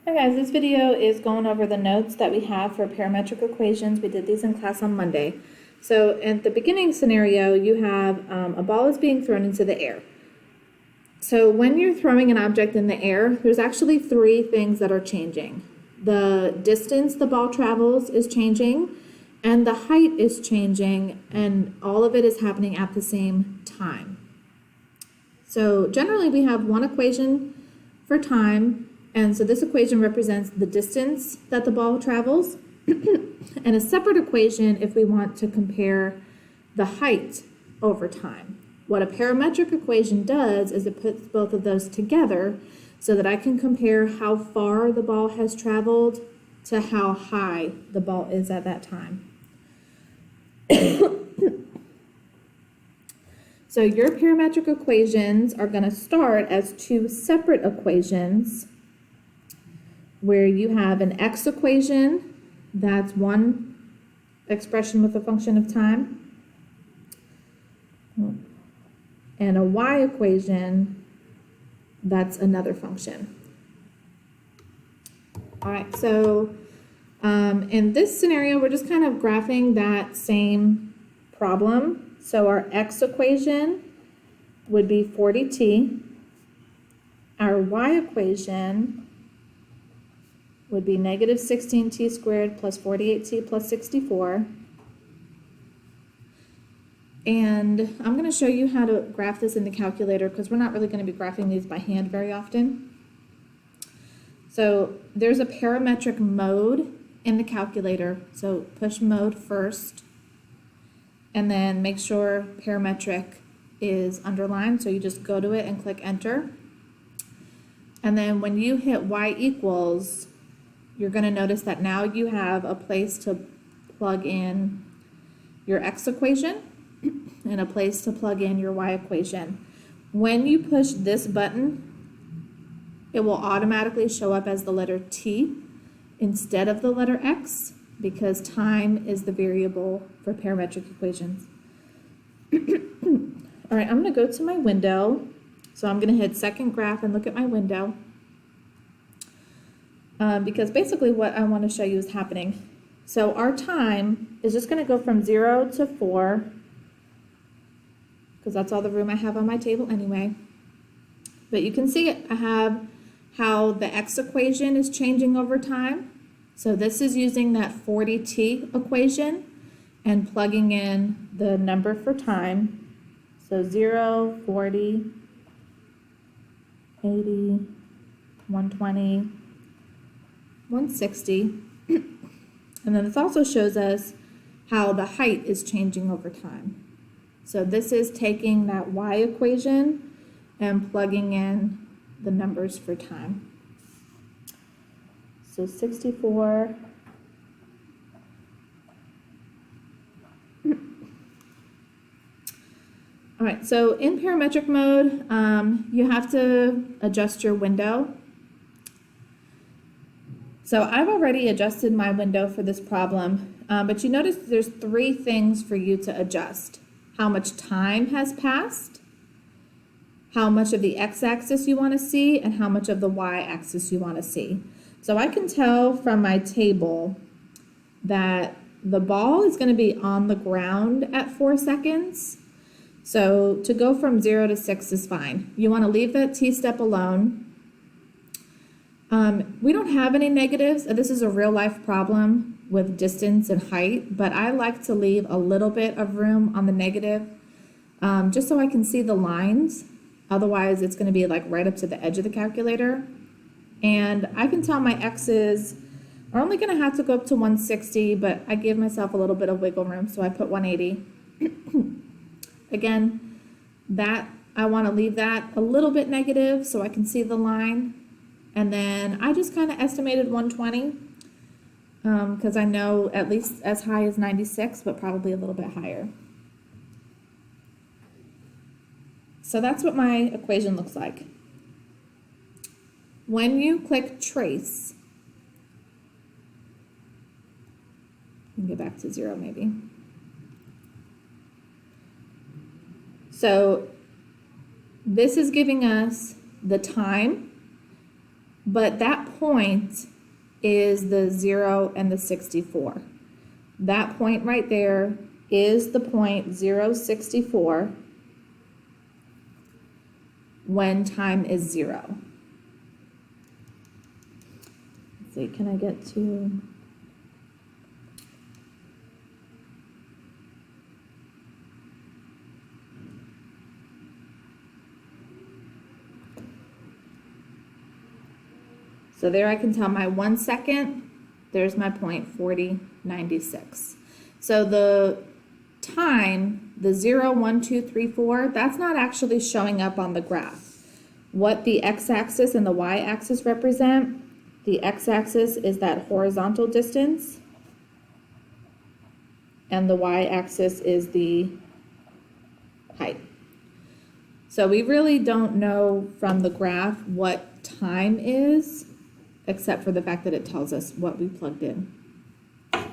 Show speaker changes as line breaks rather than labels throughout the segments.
Hi guys, this video is going over the notes that we have for parametric equations. We did these in class on Monday. So at the beginning scenario, you have a ball is being thrown into the air. So when you're throwing an object in the air, there's actually three things that are changing. The distance the ball travels is changing, and the height is changing, and all of it is happening at the same time. So generally we have one equation for time, and so this equation represents the distance that the ball travels, and a separate equation if we want to compare the height over time. What a parametric equation does is it puts both of those together so that I can compare how far the ball has traveled to how high the ball is at that time. So your parametric equations are going to start as two separate equations where you have an x equation, that's one expression with a function of time, and a y equation, that's another function. All right, so in this scenario, we're just kind of graphing that same problem. So our x equation would be 40t. Our y equation would be negative 16t squared plus 48t plus 64. And I'm going to show you how to graph this in the calculator because we're not really going to be graphing these by hand very often. So there's a parametric mode in the calculator. So push mode first, and then make sure parametric is underlined. So you just go to it and click enter. And then when you hit y equals, you're going to notice that now you have a place to plug in your x equation and a place to plug in your y equation. When you push this button, it will automatically show up as the letter t instead of the letter x because time is the variable for parametric equations. All right, I'm going to go to my window. So I'm going to hit second graph and look at my window. Because basically what I want to show you is happening. So our time is just going to go from 0 to 4, because that's all the room I have on my table anyway. But you can see I have how the x equation is changing over time. So this is using that 40t equation and plugging in the number for time. So 0, 40, 80, 120, 160. And then this also shows us how the height is changing over time. So this is taking that y equation and plugging in the numbers for time. So 64. All right, so in parametric mode, you have to adjust your window. So I've already adjusted my window for this problem, but you notice there's three things for you to adjust. How much time has passed, how much of the x-axis you want to see, and how much of the y-axis you want to see. So I can tell from my table that the ball is going to be on the ground at 4 seconds. So to go from 0 to 6 is fine. You want to leave that t-step alone. We don't have any negatives. This is a real life problem with distance and height, but I like to leave a little bit of room on the negative just so I can see the lines. Otherwise, it's going to be like right up to the edge of the calculator. And I can tell my x's are only going to have to go up to 160, but I give myself a little bit of wiggle room, so I put 180. Again, that I want to leave that a little bit negative so I can see the line. And then I just kind of estimated 120 because I know at least as high as 96, but probably a little bit higher. So that's what my equation looks like. When you click trace, you can get back to 0 maybe. So this is giving us the time but that point is the 0 and the 64. That point right there is the point 0, 64 when time is 0. Let's see, can I get to... So there I can tell my 1 second, there's my point 4096. So the time, the 0, 1, 2, 3, 4, that's not actually showing up on the graph. What the x-axis and the y-axis represent, the x-axis is that horizontal distance, and the y-axis is the height. So we really don't know from the graph what time is, except for the fact that it tells us what we plugged in. All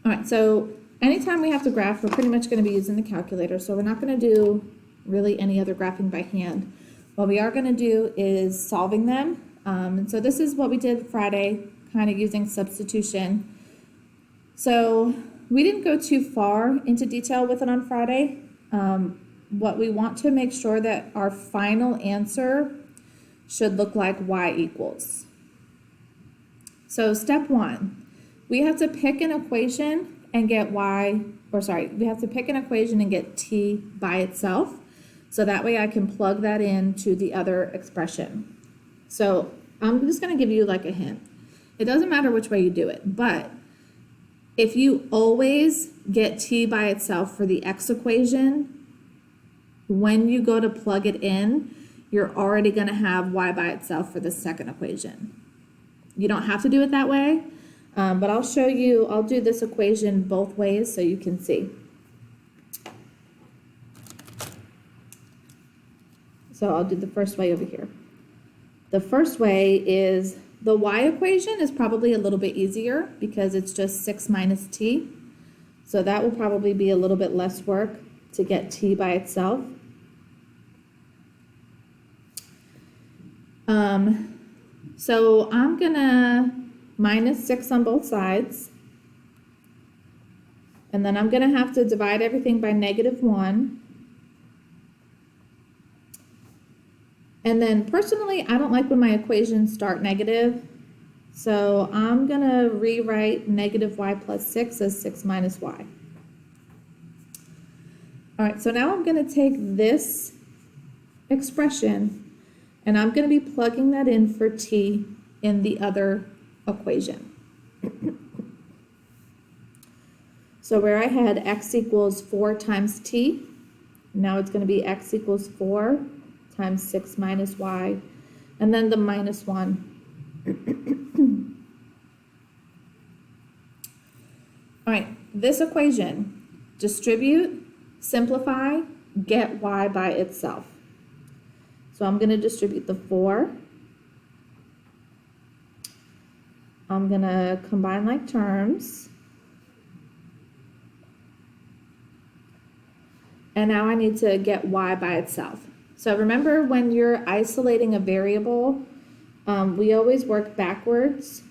right, so anytime we have to graph, we're pretty much going to be using the calculator, so we're not going to do really any other graphing by hand. What we are going to do is solving them. And so this is what we did Friday, kind of using substitution. So we didn't go too far into detail with it on Friday. What we want to make sure that our final answer should look like y equals. So step 1, we have to pick an equation and get we have to pick an equation and get t by itself. So that way I can plug that into the other expression. So I'm just going to give you like a hint. It doesn't matter which way you do it, but if you always get t by itself for the x equation, when you go to plug it in, you're already going to have y by itself for the second equation. You don't have to do it that way, but I'll show you, I'll do this equation both ways so you can see. So I'll do the first way over here. The first way is the y equation is probably a little bit easier because it's just 6 minus t. So that will probably be a little bit less work to get t by itself. So I'm gonna minus 6 on both sides. And then I'm gonna have to divide everything by -1. And then personally, I don't like when my equations start negative. So I'm gonna rewrite -y plus 6 as 6 minus y. All right, so now I'm gonna take this expression and I'm going to be plugging that in for t in the other equation. So where I had x equals 4 times t, now it's going to be x equals 4 times 6 minus y, and then the -1. All right, this equation, distribute, simplify, get y by itself. So I'm going to distribute the 4. I'm going to combine like terms. And now I need to get y by itself. So remember when you're isolating a variable, we always work backwards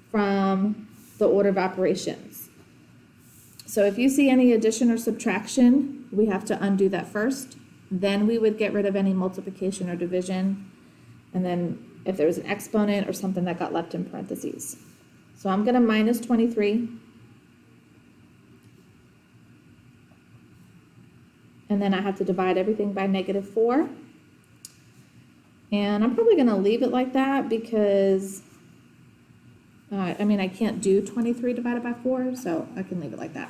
from the order of operations. So if you see any addition or subtraction, we have to undo that first. Then we would get rid of any multiplication or division. And then if there was an exponent or something that got left in parentheses. So I'm going to minus 23. And then I have to divide everything by -4. And I'm probably going to leave it like that because, I can't do 23 divided by 4, so I can leave it like that.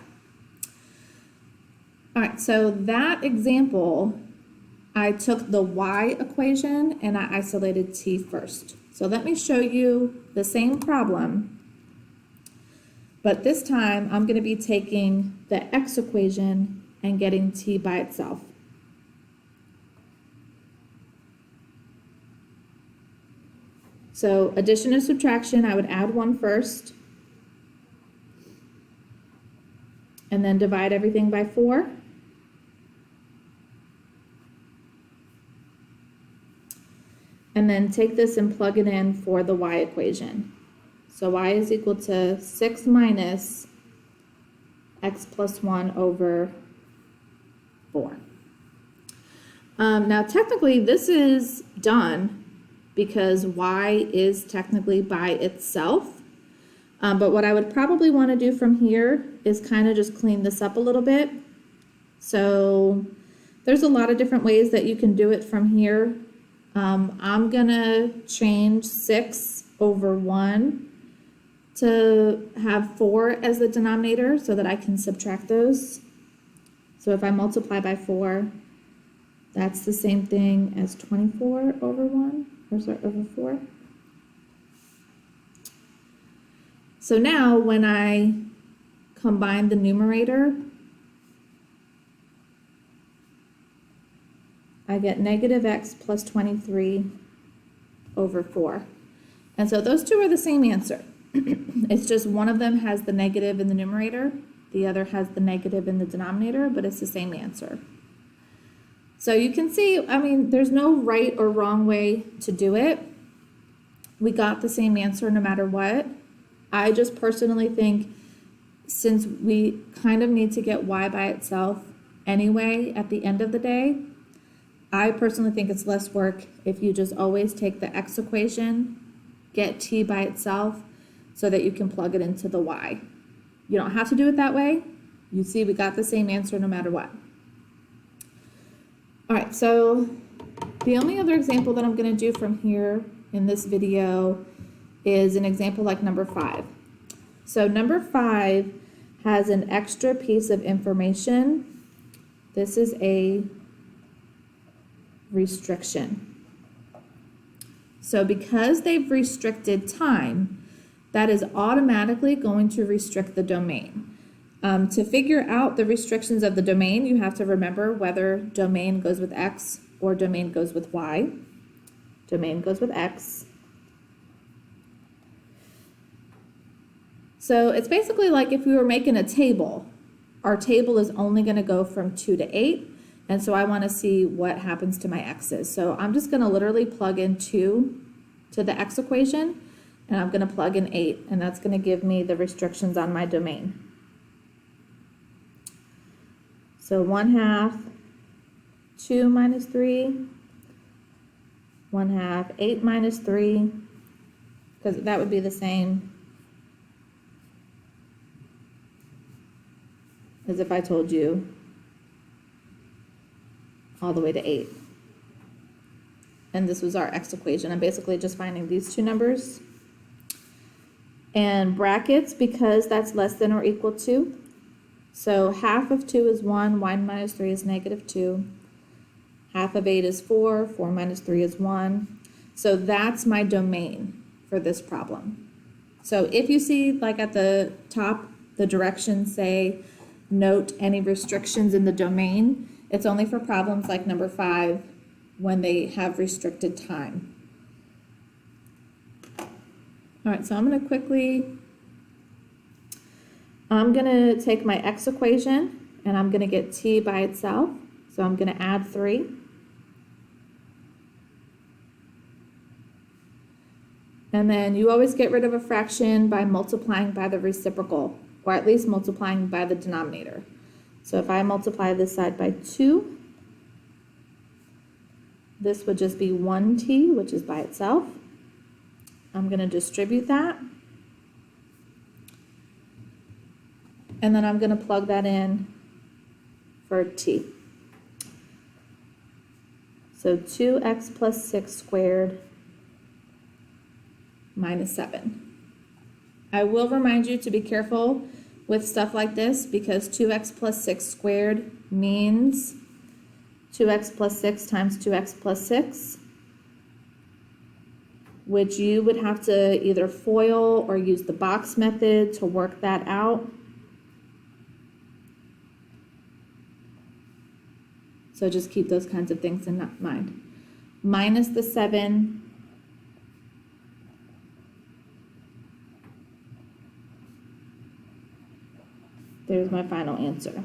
All right, so that example, I took the y equation and I isolated t first. So let me show you the same problem, but this time I'm going to be taking the x equation and getting t by itself. So addition and subtraction, I would add 1 first, and then divide everything by 4. and then take this and plug it in for the y equation. So y is equal to 6 minus x plus 1 over 4. Now technically this is done because y is technically by itself. But what I would probably want to do from here is kind of just clean this up a little bit. So there's a lot of different ways that you can do it from here. I'm gonna change 6 over 1 to have 4 as the denominator so that I can subtract those. So if I multiply by 4, that's the same thing as 24 over 1, or sorry, over 4. So now when I combine the numerator, I get negative x plus 23 over 4. And so those two are the same answer. It's just one of them has the negative in the numerator, the other has the negative in the denominator, but it's the same answer. So you can see, I mean, there's no right or wrong way to do it. We got the same answer no matter what. I just personally think since we kind of need to get y by itself anyway at the end of the day, I personally think it's less work if you just always take the x equation, get t by itself, so that you can plug it into the y. You don't have to do it that way. You see we got the same answer no matter what. All right, so the only other example that I'm going to do from here in this video is an example like number 5. So number 5 has an extra piece of information. This is a restriction. So because they've restricted time, that is automatically going to restrict the domain. To figure out the restrictions of the domain, you have to remember whether domain goes with x or domain goes with y. Domain goes with x. So it's basically like if we were making a table, our table is only going to go from 2 to 8. And so I want to see what happens to my x's. So I'm just going to literally plug in 2 to the x equation, and I'm going to plug in 8, and that's going to give me the restrictions on my domain. So 1/2, 2 minus 3, 1/2, 8 minus 3, because that would be the same as if I told you all the way to 8. And this was our x equation. I'm basically just finding these two numbers. And brackets, because that's less than or equal to. So half of 2 is 1, 1 minus 3 is negative 2. Half of 8 is 4, 4 minus 3 is 1. So that's my domain for this problem. So if you see, like at the top, the directions say, note any restrictions in the domain, it's only for problems like number 5 when they have restricted time. All right, so I'm going to take my x equation and I'm going to get t by itself. So I'm going to add 3. And then you always get rid of a fraction by multiplying by the reciprocal, or at least multiplying by the denominator. So if I multiply this side by 2, this would just be 1t, which is by itself. I'm going to distribute that. And then I'm going to plug that in for t. So 2x plus 6 squared minus 7. I will remind you to be careful with stuff like this because 2x plus 6 squared means 2x plus 6 times 2x plus 6, which you would have to either FOIL or use the box method to work that out. So just keep those kinds of things in mind. Minus the 7. There's my final answer.